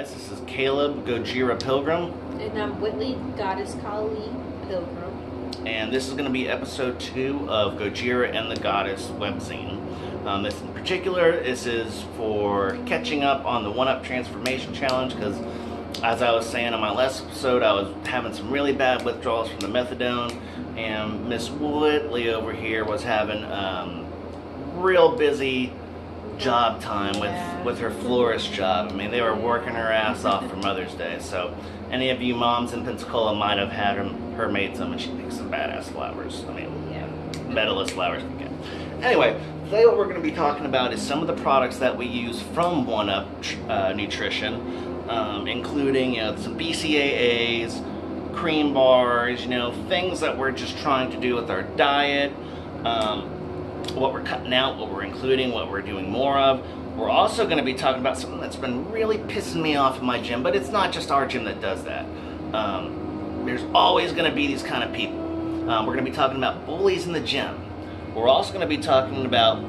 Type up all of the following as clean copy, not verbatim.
guys. This is Caleb, Gojira Pilgrim. And I'm Whitley, Goddess Kali Pilgrim. And this is going to be episode 2 of Gojira and the Goddess webzine. This in particular, this is for catching up on the 1-Up Transformation Challenge, because as I was saying on my last episode, I was having some really bad withdrawals from the methadone, and Miss Whitley over here was having real busy job time with her florist job. I mean, they were working her ass off for Mother's Day. So any of you moms in Pensacola might have had her made some, and she makes some badass flowers. I mean, medalist flowers again. Anyway, today what we're going to be talking about is some of the products that we use from 1-Up Nutrition, including some BCAAs, cream bars, things that we're just trying to do with our diet. What we're cutting out, what we're including, what we're doing more of. We're also going to be talking about something that's been really pissing me off in my gym, but it's not just our gym that does that. There's always going to be these kind of people. We're going to be talking about bullies in the gym. We're also going to be talking about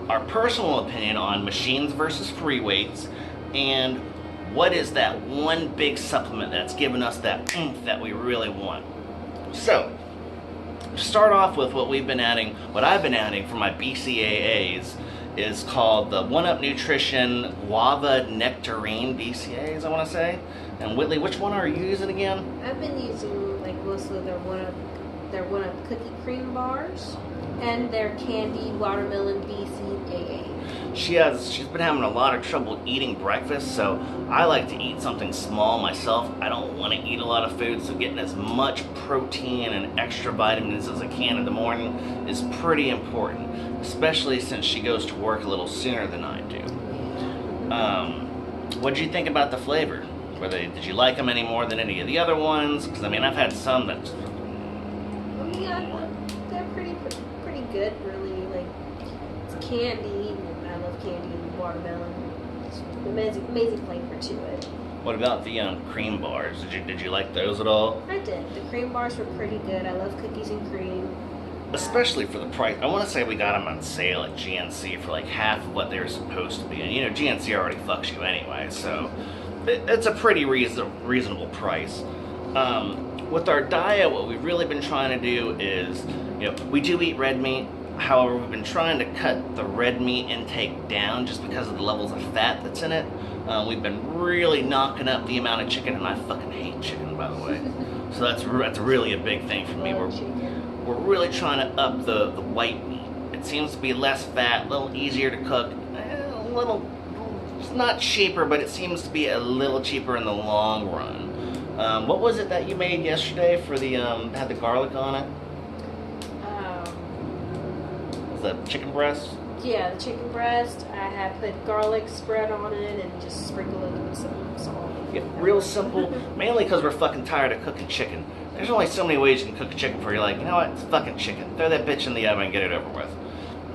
our personal opinion on machines versus free weights, and what is that one big supplement that's given us that oomph that we really want. So, to start off with what I've been adding for my BCAAs is called the 1-Up Nutrition Guava Nectarine BCAAs, I want to say. And Whitley, which one are you using again? I've been using mostly their 1-Up cookie cream bars and their candied watermelon BCAA. She's been having a lot of trouble eating breakfast, so I like to eat something small myself. I don't want to eat a lot of food, so getting as much protein and extra vitamins as I can in the morning is pretty important, especially since she goes to work a little sooner than I do. What did you think about the flavor? Did you like them any more than any of the other ones? Because I've had some that they're pretty good, really. It's candy, and I love candy and watermelon. It's amazing flavor to it. What about the cream bars? Did you like those at all? I did. The cream bars were pretty good. I love cookies and cream. Especially for the price. I want to say we got them on sale at GNC for half of what they were supposed to be. And GNC already fucks you anyway, so it's a pretty reasonable price. With our diet, what we've really been trying to do is, we do eat red meat. However, we've been trying to cut the red meat intake down just because of the levels of fat that's in it. We've been really knocking up the amount of chicken, and I fucking hate chicken, by the way. So that's really a big thing for me. We're really trying to up the white meat. It seems to be less fat, a little easier to cook, it's not cheaper, but it seems to be a little cheaper in the long run. What was it that you made yesterday for the, had the garlic on it? The chicken breast? Yeah, the chicken breast. I have put garlic spread on it and just sprinkled it with some salt. Yeah, real simple, mainly because we're fucking tired of cooking chicken. There's only so many ways you can cook a chicken before you're like, you know what, it's fucking chicken. Throw that bitch in the oven and get it over with.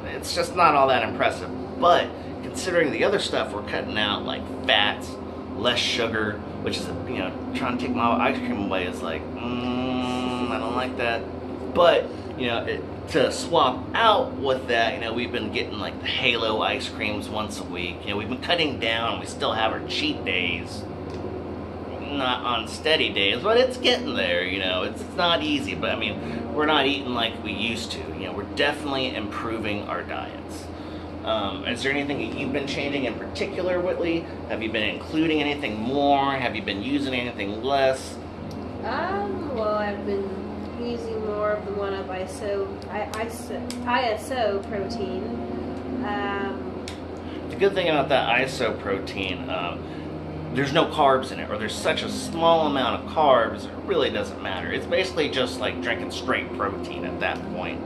It's just not all that impressive. But considering the other stuff we're cutting out, like fats, less sugar, which is, trying to take my ice cream away is I don't like that. But, to swap out with that, we've been getting the Halo ice creams once a week. We've been cutting down. We still have our cheat days. Not on steady days, but it's getting there, It's not easy, but we're not eating like we used to. We're definitely improving our diets. Is there anything that you've been changing in particular, Whitley? Have you been including anything more? Have you been using anything less? Well, I've been using more of the 1-Up ISO protein. The good thing about that ISO protein, there's no carbs in it, or there's such a small amount of carbs, it really doesn't matter. It's basically just like drinking straight protein at that point.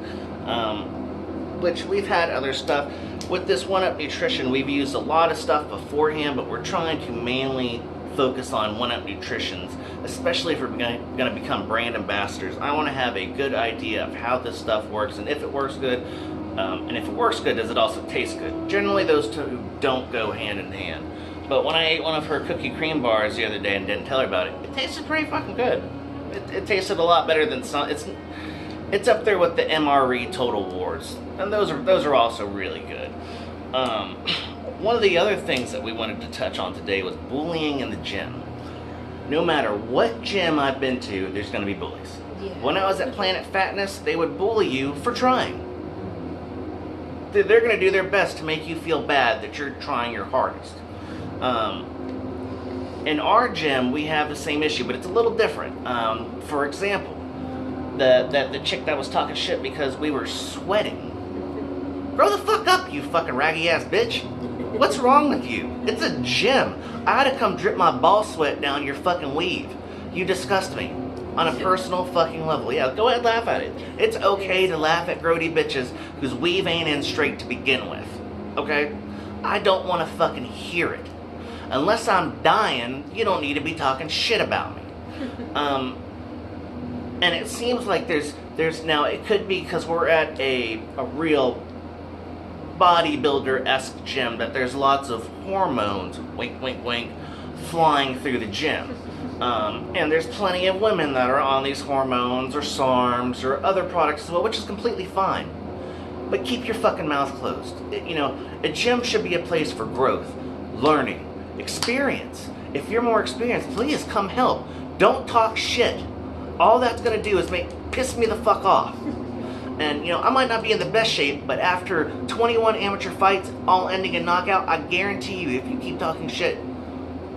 Which we've had other stuff. With this 1-Up Nutrition, we've used a lot of stuff beforehand, but we're trying to mainly focus on 1-Up Nutritions, especially if we're going to become brand ambassadors. I want to have a good idea of how this stuff works, and if it works good, does it also taste good? Generally, those two don't go hand in hand. But when I ate one of her cookie cream bars the other day and didn't tell her about it, it tasted pretty fucking good. It tasted a lot better than some. It's up there with the MRE Total Wars, and those are also really good. one of the other things that we wanted to touch on today was bullying in the gym. No matter what gym I've been to, there's going to be bullies. Yeah. When I was at Planet Fatness, they would bully you for trying. They're going to do their best to make you feel bad that you're trying your hardest. In our gym, we have the same issue, but it's a little different. For example, the chick that was talking shit because we were sweating. Grow the fuck up, you fucking raggy ass bitch. What's wrong with you? It's a gym. I had to come drip my ball sweat down your fucking weave. You disgust me. On a personal fucking level. Yeah, go ahead, laugh at it. It's okay to laugh at grody bitches whose weave ain't in straight to begin with. Okay? I don't want to fucking hear it. Unless I'm dying, you don't need to be talking shit about me. And it seems like there's now, it could be because we're at a real bodybuilder-esque gym, that there's lots of hormones, wink, wink, wink, flying through the gym. And there's plenty of women that are on these hormones or SARMs or other products as well, which is completely fine. But keep your fucking mouth closed. A gym should be a place for growth, learning, experience. If you're more experienced, please come help. Don't talk shit. All that's going to do is piss me the fuck off. And, I might not be in the best shape, but after 21 amateur fights, all ending in knockout, I guarantee you, if you keep talking shit,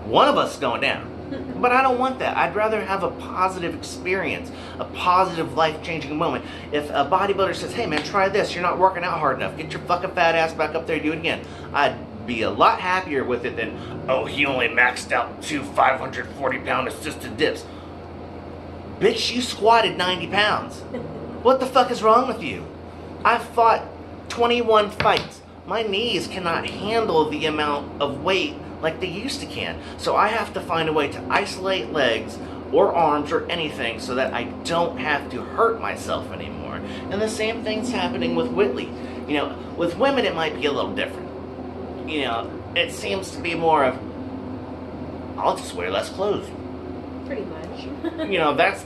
one of us is going down. But I don't want that. I'd rather have a positive experience, a positive life-changing moment. If a bodybuilder says, hey man, try this, you're not working out hard enough, get your fucking fat ass back up there and do it again, I'd be a lot happier with it than, oh, he only maxed out 2 540-pound assisted dips. Bitch, you squatted 90 pounds. What the fuck is wrong with you? I've fought 21 fights. My knees cannot handle the amount of weight like they used to can. So I have to find a way to isolate legs or arms or anything so that I don't have to hurt myself anymore. And the same thing's happening with Whitley. With women it might be a little different. It seems to be more of, I'll just wear less clothes. Pretty much.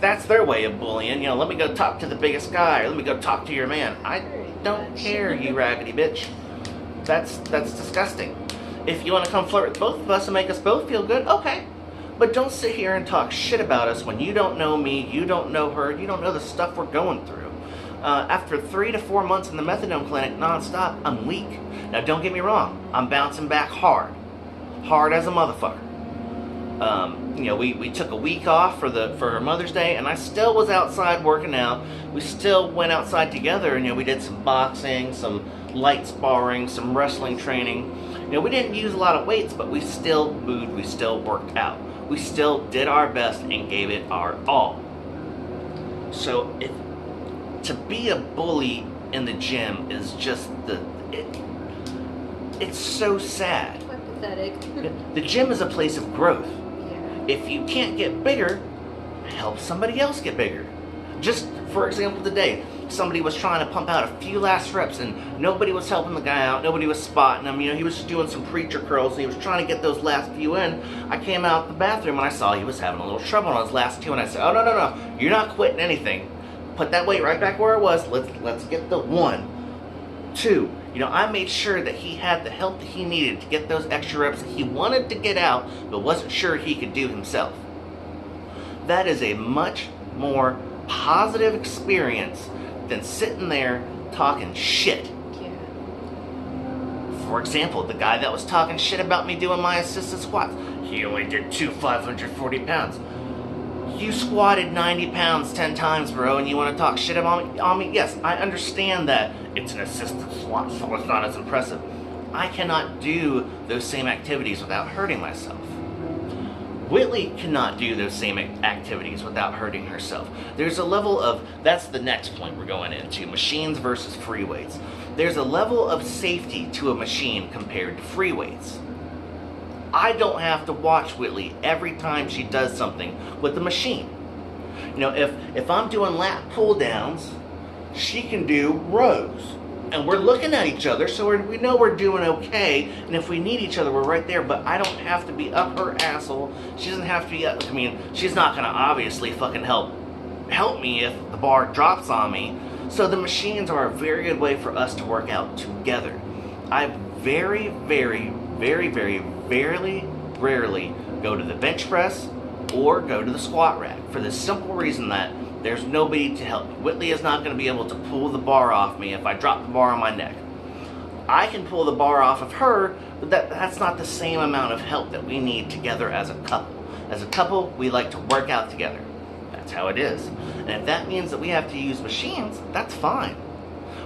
That's their way of bullying. Let me go talk to the biggest guy, or let me go talk to your man. I don't care, you raggedy bitch. That's disgusting. If you want to come flirt with both of us and make us both feel good, okay. But don't sit here and talk shit about us when you don't know me, you don't know her, you don't know the stuff we're going through. After 3 to 4 months in the methadone clinic nonstop, I'm weak. Now don't get me wrong, I'm bouncing back hard. Hard as a motherfucker. We took a week off for Mother's Day, and I still was outside working out. We still went outside together, and we did some boxing, some light sparring, some wrestling training. We didn't use a lot of weights, but we still moved, we still worked out. We still did our best and gave it our all. So to be a bully in the gym is just it's so sad. Pathetic. The gym is a place of growth. Yeah. If you can't get bigger, help somebody else get bigger. Just for example, today, somebody was trying to pump out a few last reps and nobody was helping the guy out, nobody was spotting him. He was just doing some preacher curls and he was trying to get those last few in. I came out the bathroom and I saw he was having a little trouble on his last 2, and I said, oh no, you're not quitting anything. Put that weight right back where it was. Let's get the 1, 2. I made sure that he had the help that he needed to get those extra reps that he wanted to get out but wasn't sure he could do himself. That is a much more positive experience than sitting there talking shit. Yeah. For example, the guy that was talking shit about me doing my assisted squats, he only did 2 540 pounds. You squatted 90 pounds 10 times, bro, and you want to talk shit on me? Yes, I understand that it's an assisted squat, so it's not as impressive. I cannot do those same activities without hurting myself. Whitley cannot do those same activities without hurting herself. There's a level of, that's the next point we're going into, machines versus free weights. There's a level of safety to a machine compared to free weights. I don't have to watch Whitley every time she does something with the machine. If I'm doing lat pull downs, she can do rows. And we're looking at each other, so we know we're doing okay. And if we need each other, we're right there. But I don't have to be up her asshole. She doesn't have to be she's not going to obviously fucking help me if the bar drops on me. So the machines are a very good way for us to work out together. I very, very, very, very, rarely go to the bench press or go to the squat rack for the simple reason that there's nobody to help me. Whitley is not going to be able to pull the bar off me if I drop the bar on my neck. I can pull the bar off of her, but that's not the same amount of help that we need together as a couple. As a couple, we like to work out together. That's how it is. And if that means that we have to use machines, that's fine.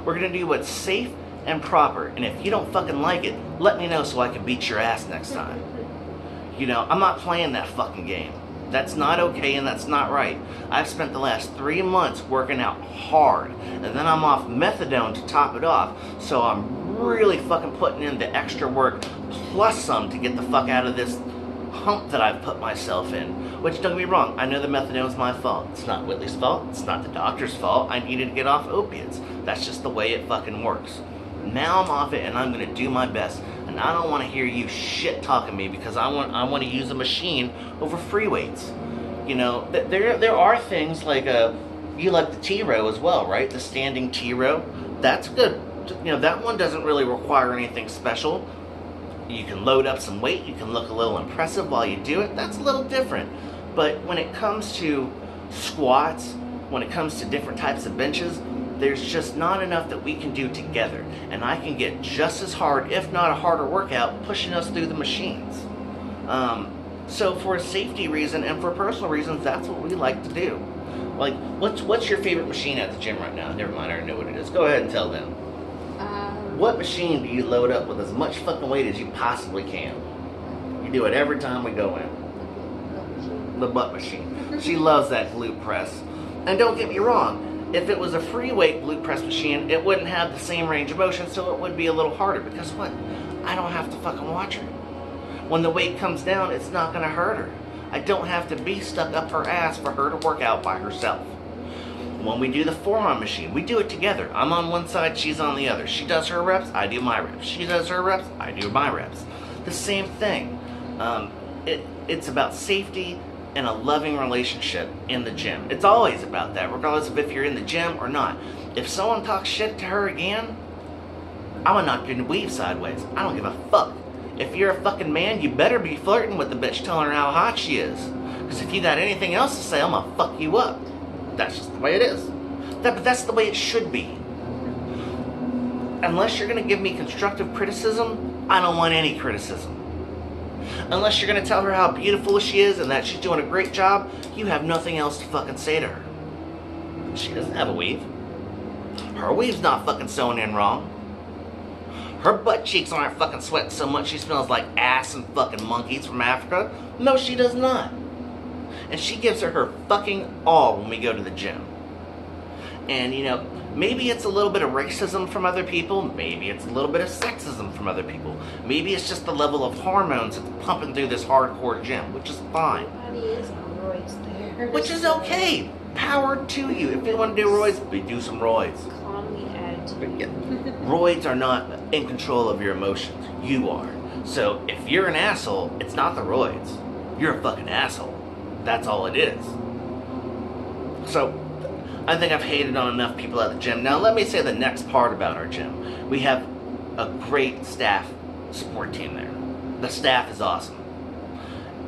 We're going to do what's safe and proper. And if you don't fucking like it, let me know so I can beat your ass next time. You know, I'm not playing that fucking game. That's not okay and that's not right. I've spent the last 3 months working out hard, and then I'm off methadone to top it off, so I'm really fucking putting in the extra work plus some to get the fuck out of this hump that I've put myself in. Which, don't get me wrong, I know the methadone's my fault. It's not Whitley's fault. It's not the doctor's fault. I needed to get off opiates. That's just the way it fucking works. Now I'm off it and I'm going to do my best. And I don't want to hear you shit talking me because I want to use a machine over free weights. You know, there are things like you like the T-row as well, right? The standing T-row. That's good. You know, that one doesn't really require anything special. You can load up some weight. You can look a little impressive while you do it. That's a little different. But when it comes to squats, when it comes to different types of benches, there's just not enough that we can do together. And I can get just as hard, if not a harder workout, pushing us through the machines. So for a safety reason and for personal reasons, that's what we like to do. Like, what's your favorite machine at the gym right now? Never mind, I already know what it is. Go ahead and tell them. What machine do you load up with as much fucking weight as you possibly can? You do it every time we go in. The butt machine. She loves that glute press. And don't get me wrong, if it was a free weight glute press machine, it wouldn't have the same range of motion, so it would be a little harder. Because what? I don't have to fucking watch her. When the weight comes down, it's not going to hurt her. I don't have to be stuck up her ass for her to work out by herself. When we do the forearm machine, we do it together. I'm on one side, she's on the other. She does her reps, I do my reps. She does her reps, I do my reps. The same thing. It's about safety and a loving relationship in the gym. It's always about that, regardless of if you're in the gym or not. If someone talks shit to her again, I'm gonna knock your weave sideways. I don't give a fuck. If you're a fucking man, you better be flirting with the bitch telling her how hot she is. Because if you got anything else to say, I'm gonna fuck you up. That's just the way it is. That's the way it should be. Unless you're gonna give me constructive criticism, I don't want any criticism. Unless you're gonna tell her how beautiful she is and that she's doing a great job, you have nothing else to fucking say to her. She doesn't have a weave. Her weave's not fucking sewn in wrong. Her butt cheeks aren't fucking sweating so much she smells like ass and fucking monkeys from Africa. No, she does not. And she gives her fucking all when we go to the gym. And, you know, maybe it's a little bit of racism from other people. Maybe it's a little bit of sexism from other people. Maybe it's just the level of hormones that's pumping through this hardcore gym, which is fine. Everybody is on roids there. Which is okay. Power to you. If you want to do roids, we do some roids. Calmly add to Yeah. Roids are not in control of your emotions. You are. So if you're an asshole, it's not the roids. You're a fucking asshole. That's all it is. So I think I've hated on enough people at the gym. Now let me say the next part about our gym. We have a great staff support team there. The staff is awesome.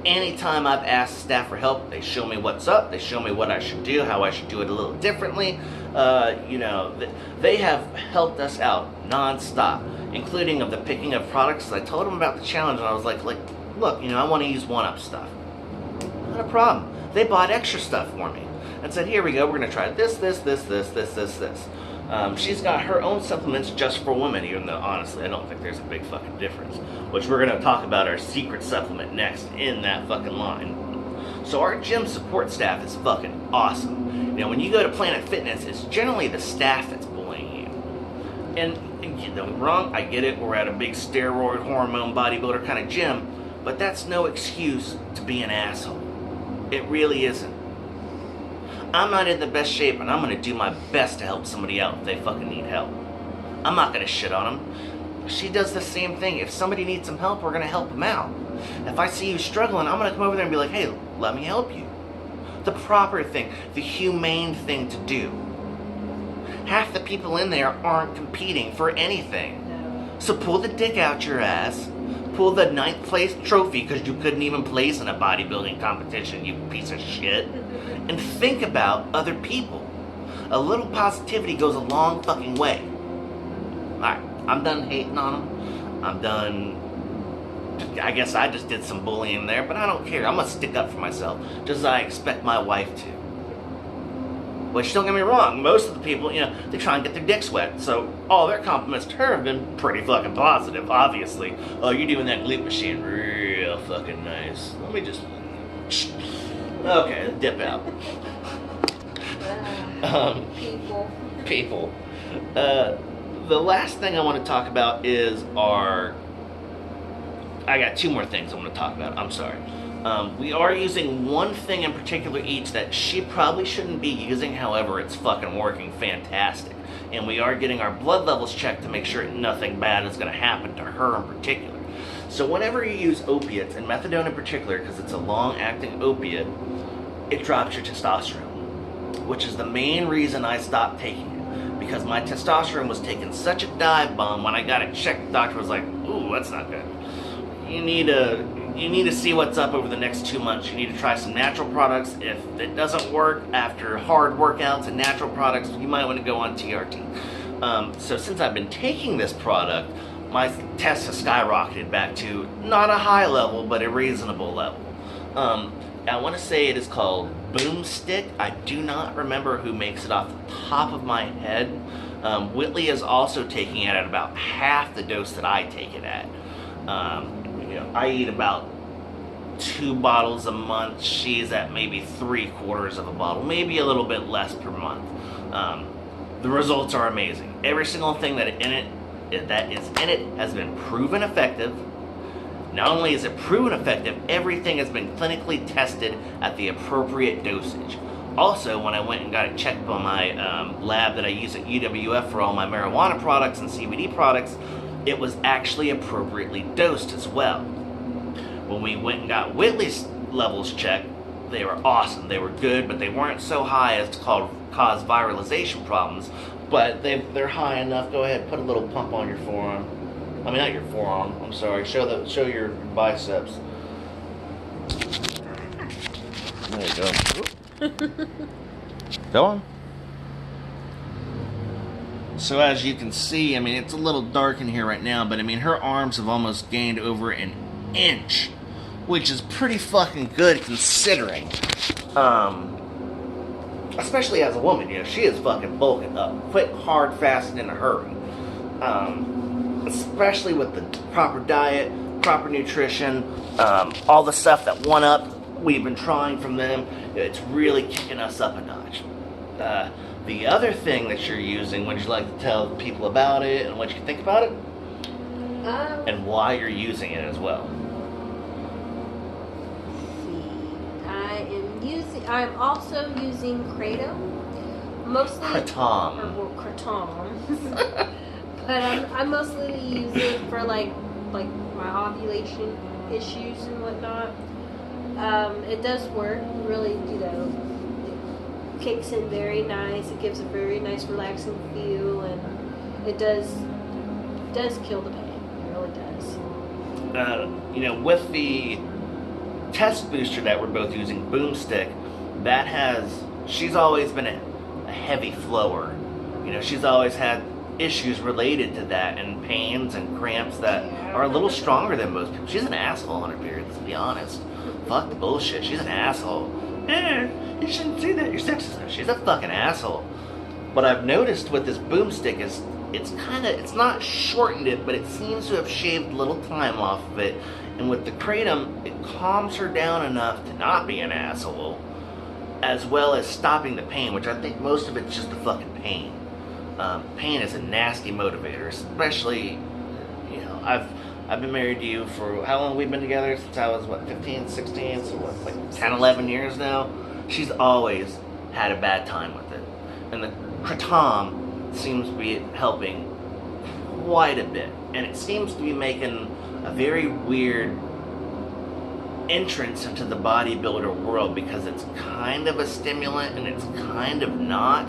Anytime I've asked staff for help, they show me what's up, they show me what I should do, how I should do it a little differently. You know, they have helped us out non-stop, including of the picking of products. I told them about the challenge and I was like, look, you know, I want to use one-up stuff. Not a problem. They bought extra stuff for me and said, here we go, we're going to try this. She's got her own supplements just for women, even though, honestly, I don't think there's a big fucking difference. Which we're going to talk about our secret supplement next in that fucking line. So our gym support staff is fucking awesome. You know, when you go to Planet Fitness, it's generally the staff that's bullying you. And you know, wrong, I get it, we're at a big steroid, hormone, bodybuilder kind of gym, but that's no excuse to be an asshole. It really isn't. I'm not in the best shape and I'm going to do my best to help somebody out if they fucking need help. I'm not going to shit on them. She does the same thing. If somebody needs some help, we're going to help them out. If I see you struggling, I'm going to come over there and be like, hey, let me help you. The proper thing, the humane thing to do. Half the people in there aren't competing for anything. No. So pull the dick out your ass, pull the 9th place trophy because you couldn't even place in a bodybuilding competition, you piece of shit. And think about other people. A little positivity goes a long fucking way. Alright, I'm done hating on them. I'm done. I guess I just did some bullying there, but I don't care. I'm gonna stick up for myself, just as I expect my wife to. Which, don't get me wrong, most of the people, they try and get their dicks wet, so all their compliments to her have been pretty fucking positive, obviously. Oh, you're doing that glute machine real fucking nice. Let me just... Okay, dip out. People. The last thing I want to talk about is I got 2 more things I want to talk about. I'm sorry. We are using one thing in particular each that she probably shouldn't be using, however, it's fucking working fantastic. And we are getting our blood levels checked to make sure nothing bad is going to happen to her in particular. So whenever you use opiates, and methadone in particular, because it's a long-acting opiate, it drops your testosterone, which is the main reason I stopped taking it. Because my testosterone was taking such a dive bomb. When I got it checked, the doctor was like, ooh, that's not good. You need to see what's up over the next 2 months. You need to try some natural products. If it doesn't work after hard workouts and natural products, you might want to go on TRT. So since I've been taking this product, my tests have skyrocketed back to not a high level, but a reasonable level. I want to say it is called Boomstick. I do not remember who makes it off the top of my head. Whitley is also taking it at about half the dose that I take it at. I eat about 2 bottles a month. She's at maybe 3/4 of a bottle, maybe a little bit less per month. The results are amazing. Every single thing that is in it has been proven effective. Not only is it proven effective, everything has been clinically tested at the appropriate dosage. Also, when I went and got it checked by my lab that I use at UWF for all my marijuana products and CBD products, it was actually appropriately dosed as well. When we went and got Whitley's levels checked, they were awesome. They were good, but they weren't so high as to cause viralization problems. But they're high enough. Go ahead, put a little pump on your forearm. I mean, not your forearm. I'm sorry. Show your biceps. There you go. Go on. So as you can see, I mean, it's a little dark in here right now, but I mean, her arms have almost gained over an inch, which is pretty fucking good considering. Especially as a woman, she is fucking bulking up, quick, hard, fast, and in a hurry. Especially with the proper diet, proper nutrition, all the stuff that we've been trying from them, it's really kicking us up a notch. The other thing that you're using, would you like to tell people about it and what you think about it? And why you're using it as well. I'm also using Kratom. Mostly Kratom. Kratom. But I mostly use it for like my ovulation issues and whatnot. It does work really, it kicks in very nice. It gives a very nice relaxing feel, and it does kill the pain. It really does. With the test booster that we're both using, Boomstick, she's always been a heavy flower. She's always had issues related to that, and pains and cramps that are a little stronger than most people. She's an asshole on her period, let's be honest. Fuck the bullshit. She's an asshole. You shouldn't say that. You're sexist. She's a fucking asshole. What I've noticed with this Boomstick is it's not shortened it, but it seems to have shaved a little time off of it. And with the Kratom, it calms her down enough to not be an asshole, as well as stopping the pain, which I think most of it's just the fucking pain. Pain is a nasty motivator, especially, I've been married to you for, how long have we been together? Since I was, 15, 16, so like 10, 11 years now? She's always had a bad time with it. And the Kratom seems to be helping quite a bit. And it seems to be making a very weird entrance into the bodybuilder world, because it's kind of a stimulant and it's kind of not.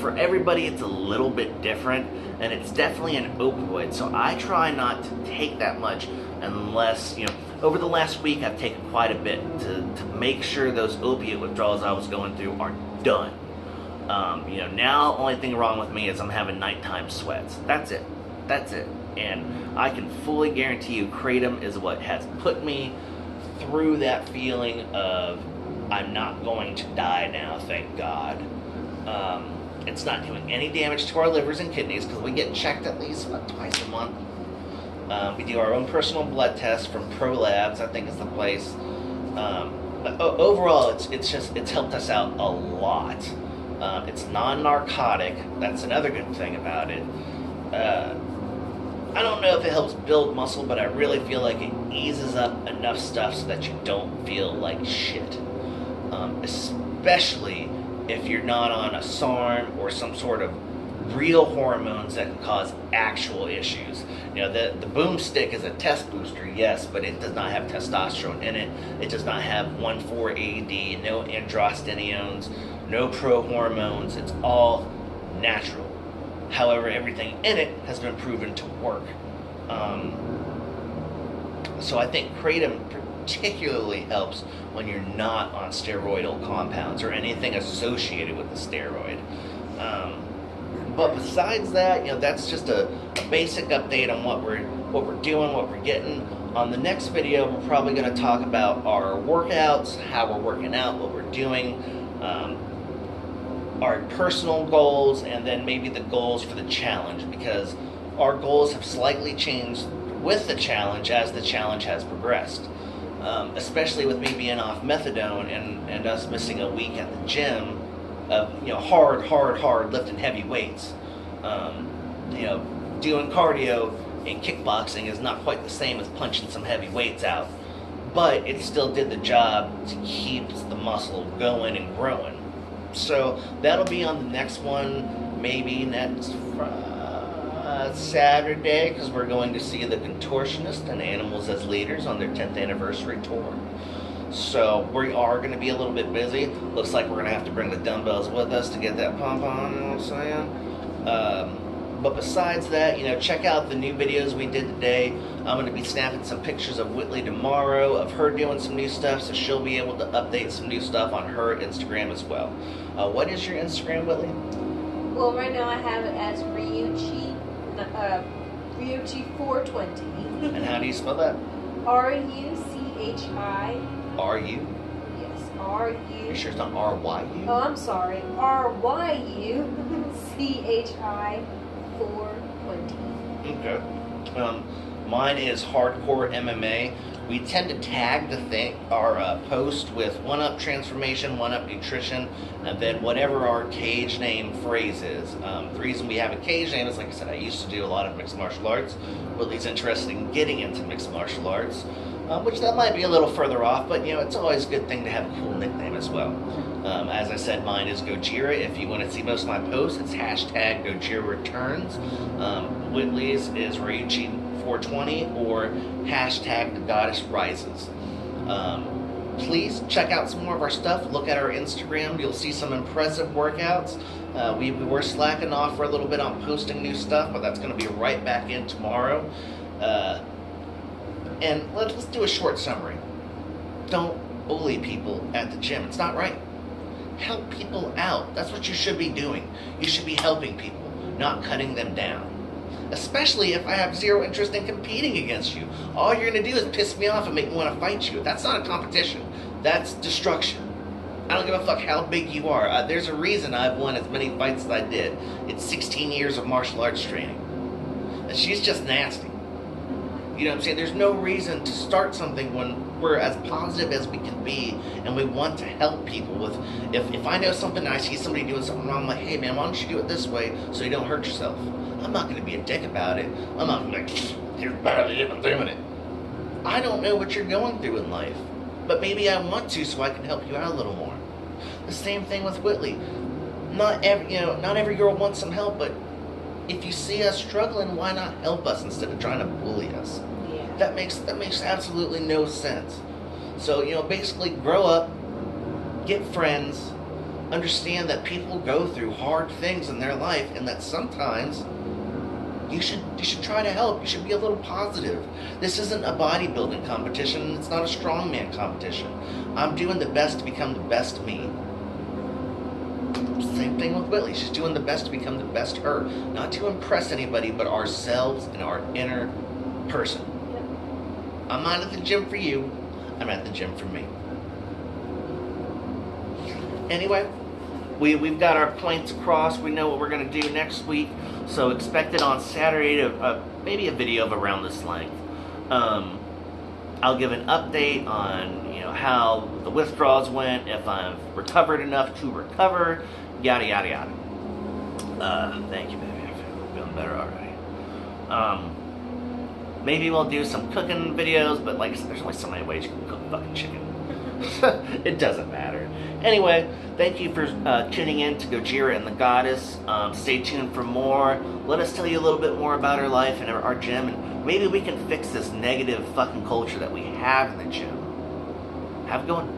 for everybody, it's a little bit different, and it's definitely an opioid. So I try not to take that much unless, over the last week I've taken quite a bit to make sure those opiate withdrawals I was going through are done. Now only thing wrong with me is I'm having nighttime sweats. That's it. And I can fully guarantee you Kratom is what has put me through that feeling of I'm not going to die now, thank God. It's not doing any damage to our livers and kidneys because we get checked at least twice a month. We do our own personal blood test from Pro Labs, I think is the place. But overall, it's helped us out a lot. It's non-narcotic. That's another good thing about it. I don't know if it helps build muscle, but I really feel like it eases up enough stuff so that you don't feel like shit. Especially if you're not on a SARM or some sort of real hormones that can cause actual issues. The boomstick is a test booster, yes, but it does not have testosterone in it. It does not have 1,4-AD, no androstenediones, no pro-hormones. It's all natural. However, everything in it has been proven to work. So I think Kratom particularly helps when you're not on steroidal compounds or anything associated with the steroid. But besides that, that's just a basic update on what we're doing, what we're getting. On the next video, we're probably going to talk about our workouts, how we're working out, what we're doing, our personal goals, and then maybe the goals for the challenge, because our goals have slightly changed with the challenge as the challenge has progressed. Especially with me being off methadone and us missing a week at the gym of hard lifting heavy weights. Doing cardio and kickboxing is not quite the same as punching some heavy weights out, but it still did the job to keep the muscle going and growing. So that'll be on the next one, maybe next Saturday, because we're going to see the Contortionist and Animals as Leaders on their 10th anniversary tour. So we are going to be a little bit busy. Looks like we're going to have to bring the dumbbells with us to get that pump on, you know what I'm saying? But besides that, check out the new videos we did today. I'm going to be snapping some pictures of Whitley tomorrow, of her doing some new stuff, so she'll be able to update some new stuff on her Instagram as well. What is your Instagram, Whitley? Well, right now I have it as Ryuchi420. And how do you spell that? R-U-C-H-I. R-U? Yes, R-U. You sure it's not R-Y-U? Oh, I'm sorry. R-Y-U-C-H-I 420. Okay. Mine is Hardcore MMA. We tend to tag our post with 1UP Transformation, 1UP Nutrition, and then whatever our cage name phrase is. The reason we have a cage name is, like I said, I used to do a lot of mixed martial arts. Whitley's interested in getting into mixed martial arts, which that might be a little further off, but it's always a good thing to have a cool nickname as well. As I said, mine is Gojira. If you want to see most of my posts, it's hashtag Gojira Returns. Whitley's is Ryuchi420 or hashtag The Goddess Rises. Please check out some more of our stuff. Look at our Instagram. You'll see some impressive workouts. We were slacking off for a little bit on posting new stuff, but that's going to be right back in tomorrow. And let's do a short summary. Don't bully people at the gym. It's not right. Help people out. That's what you should be doing. You should be helping people, not cutting them down. Especially if I have zero interest in competing against you. All you're going to do is piss me off and make me want to fight you. That's not a competition. That's destruction. I don't give a fuck how big you are. There's a reason I've won as many fights as I did. It's 16 years of martial arts training. And she's just nasty. You know what I'm saying? There's no reason to start something when we're as positive as we can be and we want to help people with. If I know something and I see somebody doing something wrong, I'm like, hey man, why don't you do it this way so you don't hurt yourself? I'm not going to be a dick about it. I'm not going to be like, you're bad at even doing it. I don't know what you're going through in life, but maybe I want to so I can help you out a little more. The same thing with Whitley. Not every girl wants some help, but if you see us struggling, why not help us instead of trying to bully us? Yeah. That makes absolutely no sense. So, basically grow up, get friends, understand that people go through hard things in their life, and that sometimes you should try to help. You should be a little positive. This isn't a bodybuilding competition. It's not a strongman competition. I'm doing the best to become the best me. Same thing with Whitley. She's doing the best to become the best her. Not to impress anybody, but ourselves and our inner person. Yep. I'm not at the gym for you. I'm at the gym for me. Anyway, we've got our points across. We know what we're going to do next week. So expect it on Saturday, maybe a video of around this length. I'll give an update on how the withdrawals went, if I've recovered enough to recover, yada yada yada. Thank you, baby. I'm feeling better already. Maybe we'll do some cooking videos, but there's only so many ways you can cook fucking chicken. It doesn't matter. Anyway, thank you for tuning in to Gojira and the Goddess. Stay tuned for more. Let us tell you a little bit more about our life and our gym, and maybe we can fix this negative fucking culture that we have in the gym. Have a good one.